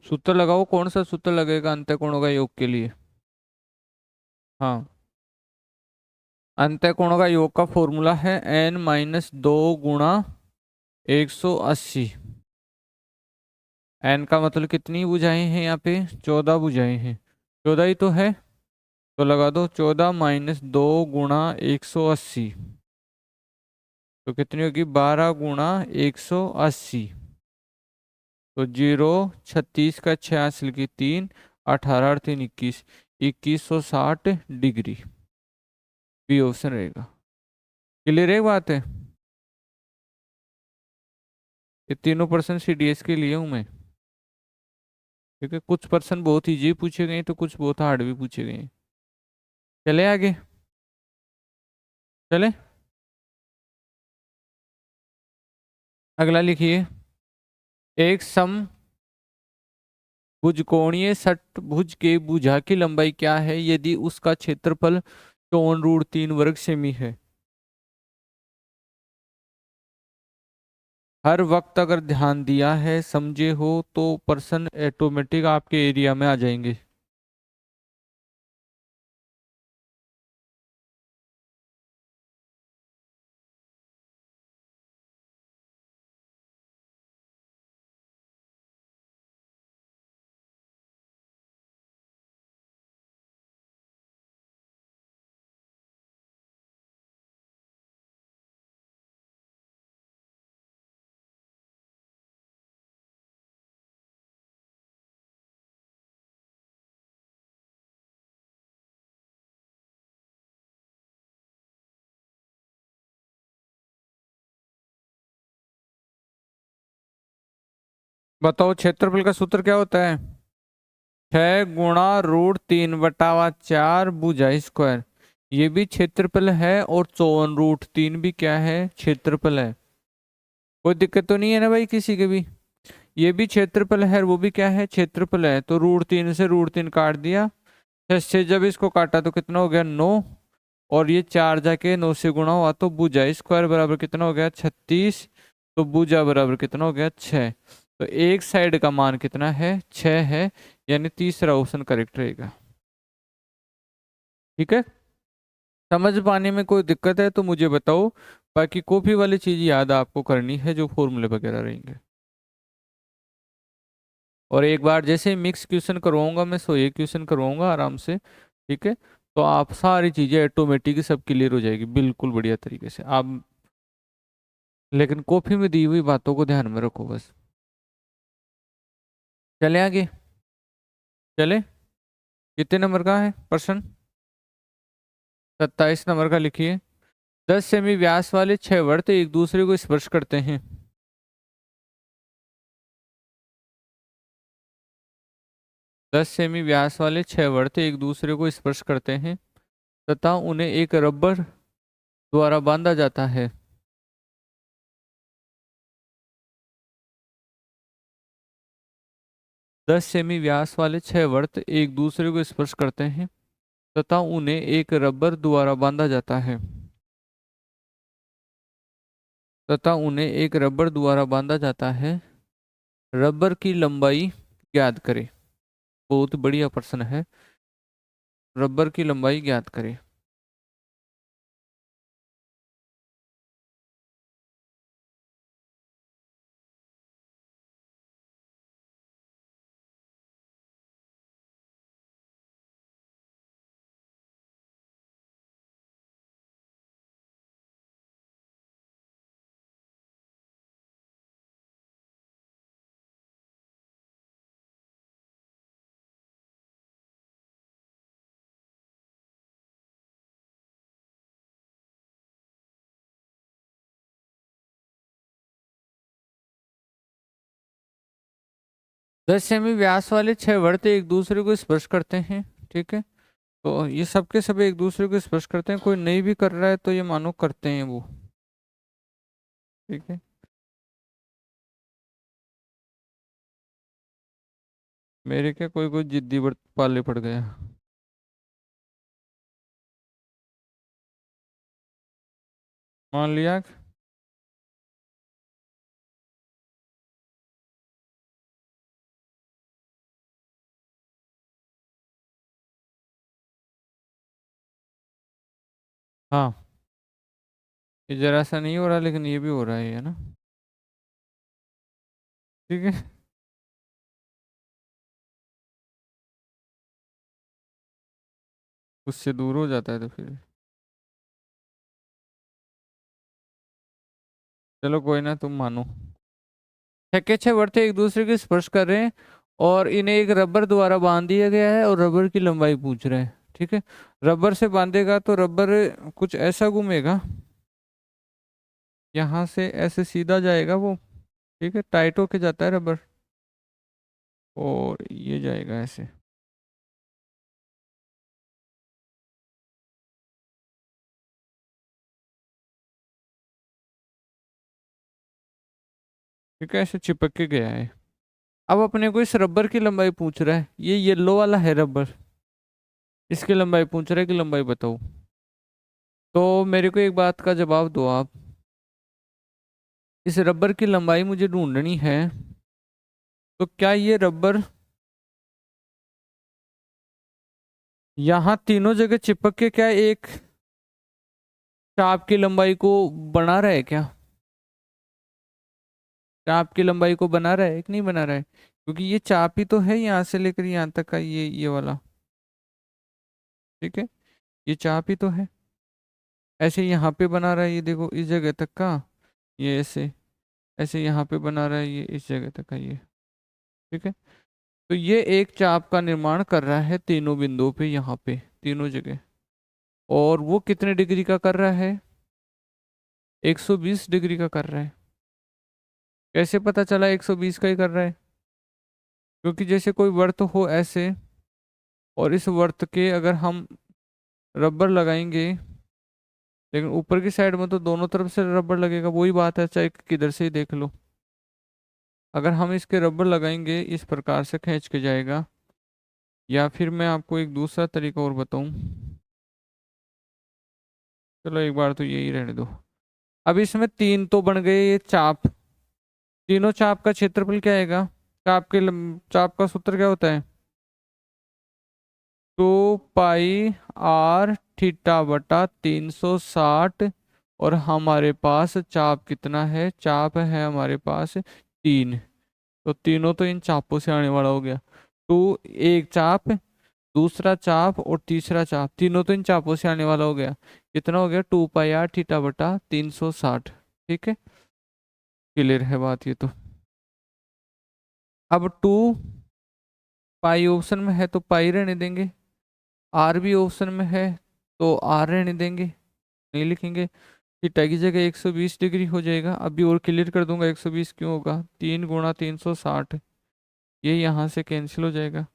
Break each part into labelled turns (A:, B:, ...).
A: सूत्र लगाओ, कौन सा सूत्र लगेगा अंतःकोणों का योग के लिए? हाँ, अंतःकोणों का योग का फॉर्मूला है n-2 गुणा 180। n का मतलब कितनी भुजाएं हैं यहाँ पे? 14 भुजाएं हैं। 14 ही तो है, तो लगा दो 14-2 गुणा 180, तो कितनी होगी? 12 गुणा 180। तो 0, 36 का 6 हासिल की 3, 18 और 3 21, 2160 डिग्री। बी ऑप्शन रहेगा। क्लियर है बात है? ये तीनों पर्सन सीडीएस के लिए हूँ मैं, क्योंकि कुछ पर्सन बहुत इजी पूछे गए तो कुछ बहुत हार्ड भी पूछे गए हैं। चले आगे, चले। अगला लिखिए, एक समभुजकोणीय षटभुज के भुजा की लंबाई क्या है यदि उसका क्षेत्रफल 54√3 वर्ग सेमी है? हर वक्त अगर ध्यान दिया है, समझे हो, तो पर्सन ऑटोमेटिक आपके एरिया में आ जाएंगे। बताओ क्षेत्रफल का सूत्र क्या होता है? 6 गुणा √3 बटावा 4 भुजा स्क्वायर। ये भी क्षेत्रफल है और 54√3 भी क्या है? क्षेत्रफल है। कोई दिक्कत तो नहीं है ना भाई किसी के भी? ये भी क्षेत्रफल है और वो भी क्या है? क्षेत्रफल है। तो √3 से √3 काट दिया, 6 से जब इसको काटा तो कितना हो गया? 9। और ये 4 जाके 9 से गुणा हुआ तो भुजा स्क्वायर बराबर कितना हो गया? 36। तो भुजा बराबर कितना हो गया? 6। तो एक साइड का मान कितना है? 6 है, यानी तीसरा ऑप्शन करेक्ट रहेगा। ठीक है, समझ पाने में कोई दिक्कत है तो मुझे बताओ। बाकी कॉपी वाली चीज याद आपको करनी है, जो फॉर्मूले वगैरह रहेंगे। और एक बार जैसे मिक्स क्वेश्चन करवाऊंगा मैं, सो एक क्वेश्चन करवाऊंगा आराम से, ठीक है? तो आप सारी चीजें ऑटोमेटिक सब क्लियर हो जाएगी बिल्कुल बढ़िया तरीके से आप। लेकिन कॉपी में दी हुई बातों को ध्यान में रखो बस। चले आगे, चले। कितने नंबर का है प्रश्न? 27 नंबर का लिखिए। 10 सेमी व्यास वाले 6 वर्त एक दूसरे को स्पर्श करते हैं। 10 सेमी व्यास वाले 6 वर्त एक दूसरे को स्पर्श करते हैं तथा उन्हें एक रबर द्वारा बांधा जाता है। 10 सेमी व्यास वाले 6 वर्त एक दूसरे को स्पर्श करते हैं तथा उन्हें एक रबर द्वारा बांधा जाता है। तथा उन्हें एक रबर द्वारा बांधा जाता है। रबर की लंबाई ज्ञात करें। बहुत बढ़िया प्रश्न है। रबर की लंबाई ज्ञात करें। 10 सेमी व्यास वाले 6 वर्त एक दूसरे को स्पर्श करते हैं, ठीक है? तो ये सबके सब एक दूसरे को स्पर्श करते हैं, कोई नहीं भी कर रहा है तो ये मानो करते हैं वो, ठीक है? मेरे क्या कोई कोई जिद्दी पाले पड़ गया। मान लिया। हाँ, ये जरा सा नहीं हो रहा, लेकिन ये भी हो रहा है ना। ठीक है। उससे दूर हो जाता है तो फिर चलो कोई ना, तुम मानो। छक्के छह वर्ते एक दूसरे के स्पर्श कर रहे हैं और इन्हें एक रबर द्वारा बांध दिया गया है और रबर की लंबाई पूछ रहे हैं। ठीक है। रबर से बांधेगा तो रबर कुछ ऐसा घूमेगा, यहाँ से ऐसे सीधा जाएगा वो। ठीक है, टाइट होके जाता है रबर, और ये जाएगा ऐसे। ठीक है, ऐसे चिपक के गया है। अब अपने को इस रबर की लंबाई पूछ रहा है, ये येलो वाला है रबर, इसकी लंबाई पूछ रहा है कि लंबाई बताओ। तो मेरे को एक बात का जवाब दो आप, इस रबर की लंबाई मुझे ढूंढनी है, तो क्या ये रबर यहाँ तीनों जगह चिपक के क्या एक चाप की लंबाई को बना रहा है क्या? चाप की लंबाई को बना रहा है कि नहीं बना रहा है? क्योंकि ये चाप ही तो है, यहाँ से लेकर यहाँ तक का ये वाला। ठीक है, ये चाप ही तो है। ऐसे यहाँ पे बना रहा है, ये देखो इस जगह तक का, ये ऐसे ऐसे यहाँ पे बना रहा है, ये इस जगह तक का ये। ठीक है, तो ये एक चाप का निर्माण कर रहा है तीनों बिंदुओं पे, यहाँ पे तीनों जगह। और वो कितने डिग्री का कर रहा है? 120 डिग्री का कर रहा है। कैसे पता चला 120 का ही कर रहा है? क्योंकि जैसे कोई वर्त हो ऐसे, और इस वर्त के अगर हम रबर लगाएंगे, लेकिन ऊपर की साइड में तो दोनों तरफ से रबर लगेगा, वही बात है, चाहे किधर से ही देख लो। अगर हम इसके रबर लगाएंगे इस प्रकार से खींच के जाएगा, या फिर मैं आपको एक दूसरा तरीका और बताऊं। चलो एक बार तो यही रहने दो। अब इसमें तीन तो बन गए ये चाप, तीनों चाप का क्षेत्रफल क्या आएगा? चाप का सूत्र क्या होता है? 2 पाई r थीटा बटा 360। और हमारे पास चाप कितना है? चाप है हमारे पास तीन। तो तीनों तो इन चापों से आने वाला हो गया। टू, एक चाप, दूसरा चाप और तीसरा चाप, तीनों तो इन चापों से आने वाला हो गया। कितना हो गया? 2 पाई r थीटा बटा 360। ठीक है, क्लियर है बात ये तो। अब 2 पाई ऑप्शन में है तो पाई रहने देंगे, आर भी ऑप्शन में है तो आर रहने देंगे, नहीं लिखेंगे। थीटा की जगह 120 डिग्री हो जाएगा। अभी और क्लियर कर दूंगा 120 क्यों होगा, 3 गुणा 360, ये यहाँ से कैंसिल हो जाएगा।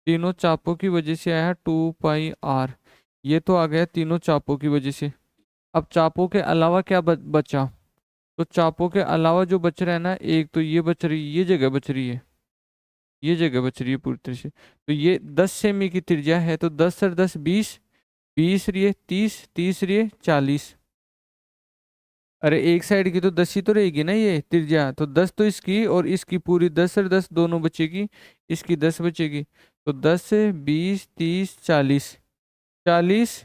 A: तीनों चापों की वजह से आया 2 पाई r, ये तो आ गया तीनों चापों की वजह से। अब चापों के अलावा क्या बचा? तो चापों के अलावा जो बच रहा है ना, एक तो ये बच रही, ये जगह बच रही है, ये जगह बच रही है पूरी तरह से। तो ये 10 सेमी की त्रिज्या है, तो 10 और 10 20, 20 रही है 30, 30 रही है 40। अरे एक साइड की तो 10 ही तो रहेगी ना ये त्रिज्या, तो 10 तो इसकी और इसकी पूरी 10 और 10 दोनों बचेगी, इसकी 10 बचेगी। तो 10 20 30 40, 40।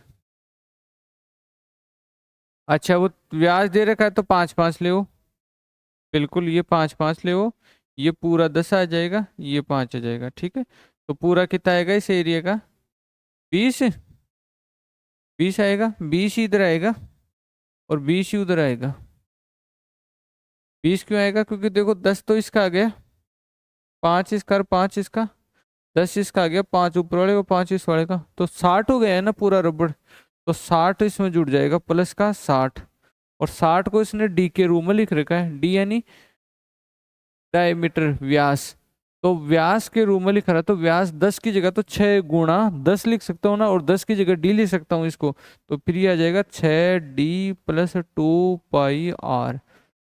A: अच्छा, वो व्यास दे रखा है तो 5 5 ले। बिल्कुल, ये 5 5 ले, ये पूरा 10 आ जाएगा, ये 5 आ जाएगा। ठीक है, तो पूरा कितना आएगा इस एरिया का? 20, 20 आएगा, 20 ही इधर आएगा और 20 ही उधर आएगा। 20 क्यों आएगा? क्योंकि देखो 10 तो इसका आ गया, 5 इसका और 5 इसका, 10 इसका आ गया, 5 ऊपर वाले को 5 इस वाले का, तो 60 हो गया है ना पूरा रबड़। तो 60 इसमें जुड़ जाएगा, प्लस का 60। और 60 को इसने डी के रूप में लिख रखा है, डी यानी डायमीटर, व्यास। तो व्यास के रूप में लिख रहा है, तो व्यास 10 की जगह तो 6 गुणा 10 लिख सकता हूँ ना, और 10 की जगह डी लिख सकता हूँ इसको। तो फिर ये आ जाएगा 6d + 2 पाई r।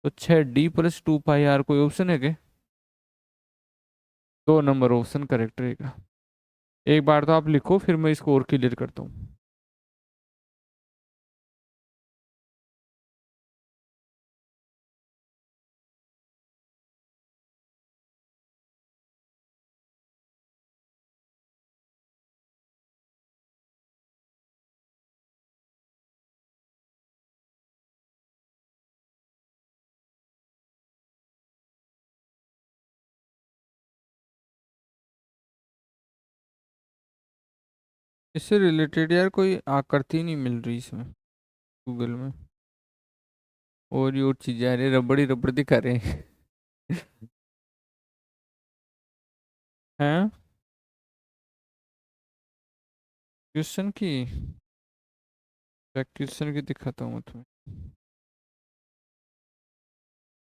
A: तो 6d + 2 पाई r, कोई ऑप्शन है क्या? 2 नंबर ऑप्शन करेक्ट रहेगा। एक बार तो आप लिखो, फिर मैं इसको और क्लियर करता हूँ। इससे रिलेटेड यार कोई आकृति नहीं मिल रही इसमें गूगल में। और ये और चीजें आ रही, रबड़ी रबड़ दिखा रहे हैं। हैं क्वेश्चन की, क्वेश्चन की दिखाता हूँ मैं तुम्हें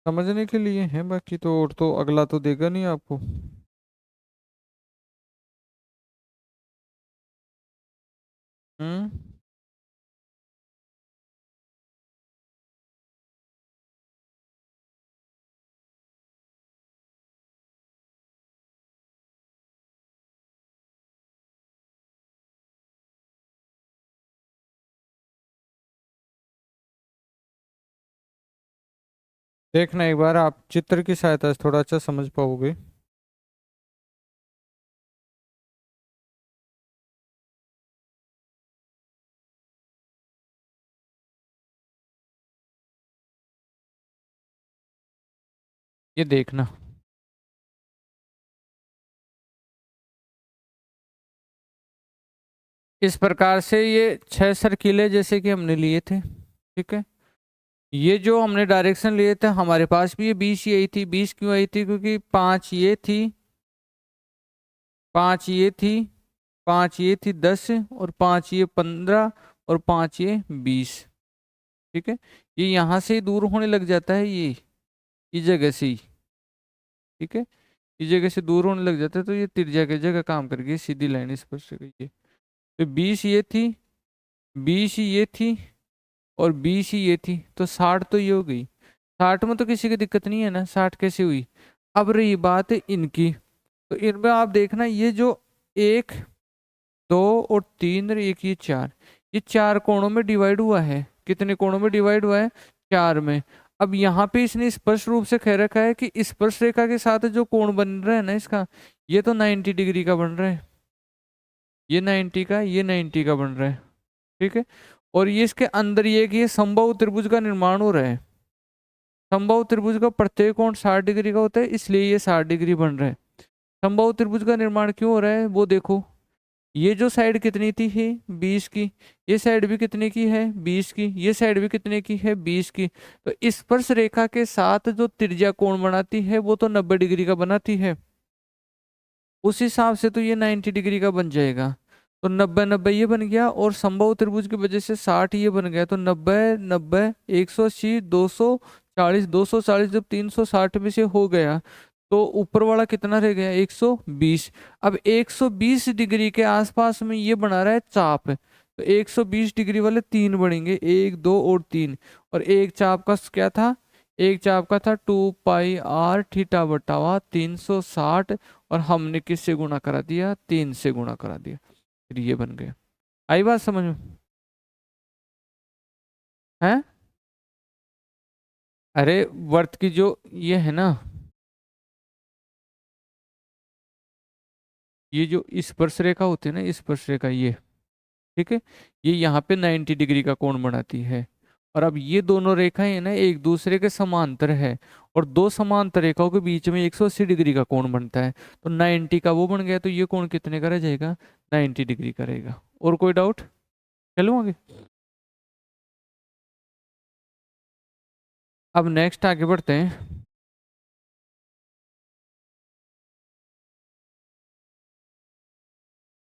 A: समझने के लिए है, बाकी तो और तो अगला तो देगा नहीं आपको। हम्म। देखना एक बार, आप चित्र की सहायता से थोड़ा अच्छा समझ पाओगे। ये देखना, इस प्रकार से ये 6 सर्किल जैसे कि हमने लिए थे, ठीक है। ये जो हमने डायरेक्शन लिए थे हमारे पास भी ये 20 यही थी। 20 क्यों आई थी? क्योंकि 5 ये थी, 5 ये थी, 5 ये थी 10, और 5 ये 15, और 5 ये 20, ठीक है। ये यहाँ से ही दूर होने लग जाता है, ये इस जगह से ही, ठीक है। इस जगह से दूर होने लग जाता है, तो ये त्रिज्या की जगह काम करके सीधी लाइन इस पर से गई है। तो 20 ये थी, 20 ये थी, और 20 ये थी, तो 60 तो ये हो गई। 60 में तो किसी की दिक्कत नहीं है ना, 60 कैसे हुई? अब रही बात इनकी, तो इनमें आप देखना ये जो 1, 2 और 3 और एक ये 4, ये 4 कोणों में डिवाइड हुआ है। कितने कोणों में डिवाइड हुआ है? 4 में। अब यहाँ पे इसने स्पष्ट रूप से कह रखा है कि स्पर्श रेखा के साथ जो कोण बन रहा है ना इसका, ये तो 90 डिग्री का बन रहा है। ये 90 का, ये 90 का बन रहा है, ठीक है। और ये इसके अंदर ये कि ये समबाहु त्रिभुज का निर्माण हो रहा है। समबाहु त्रिभुज का प्रत्येक कोण 60 डिग्री का होता है, इसलिए ये 60 डिग्री बन रहा है। समबाहु त्रिभुज का निर्माण क्यों हो रहा है वो देखो। ये जो साइड कितनी थी है 20 की, ये साइड भी कितने की है 20 की, ये साइड भी कितने की है 20 की। तो स्पर्श रेखा के साथ जो त्रिज्या कोण बनाती है वो तो 90 डिग्री का बनाती है। उस हिसाब से तो ये 90 डिग्री का बन जाएगा। तो 90 90 ये बन गया, और समबाहु त्रिभुज की वजह से 60 ये बन गया। तो 90 90 180 240, 240 जब 360 में से हो गया, तो ऊपर वाला कितना रह गया 120। अब 120 डिग्री के आसपास में ये बना रहा है चाप, तो 120 डिग्री वाले 3 बनेंगे, 1 2 और 3। और एक चाप का क्या था? एक चाप का था 2 पाई r थीटा बटावा 360, और हमने किससे गुणा करा दिया? 3 से गुणा करा दिया, फिर ये बन गया। आई बात समझ में? है? अरे वर्त की जो ये है ना, ये जो स्पर्श रेखा होती है ना, स्पर्श रेखा ये, ठीक है, ये यहाँ पे 90 डिग्री का कोण बनाती है। और अब ये दोनों रेखाएं है ना एक दूसरे के समांतर है, और दो समांतर रेखाओं के बीच में 180 डिग्री का कोण बनता है। तो 90 का वो बन गया, तो ये कोण कितने का रह जाएगा? 90 डिग्री का रहेगा। और कोई डाउट? चलो आगे। अब नेक्स्ट आगे बढ़ते हैं।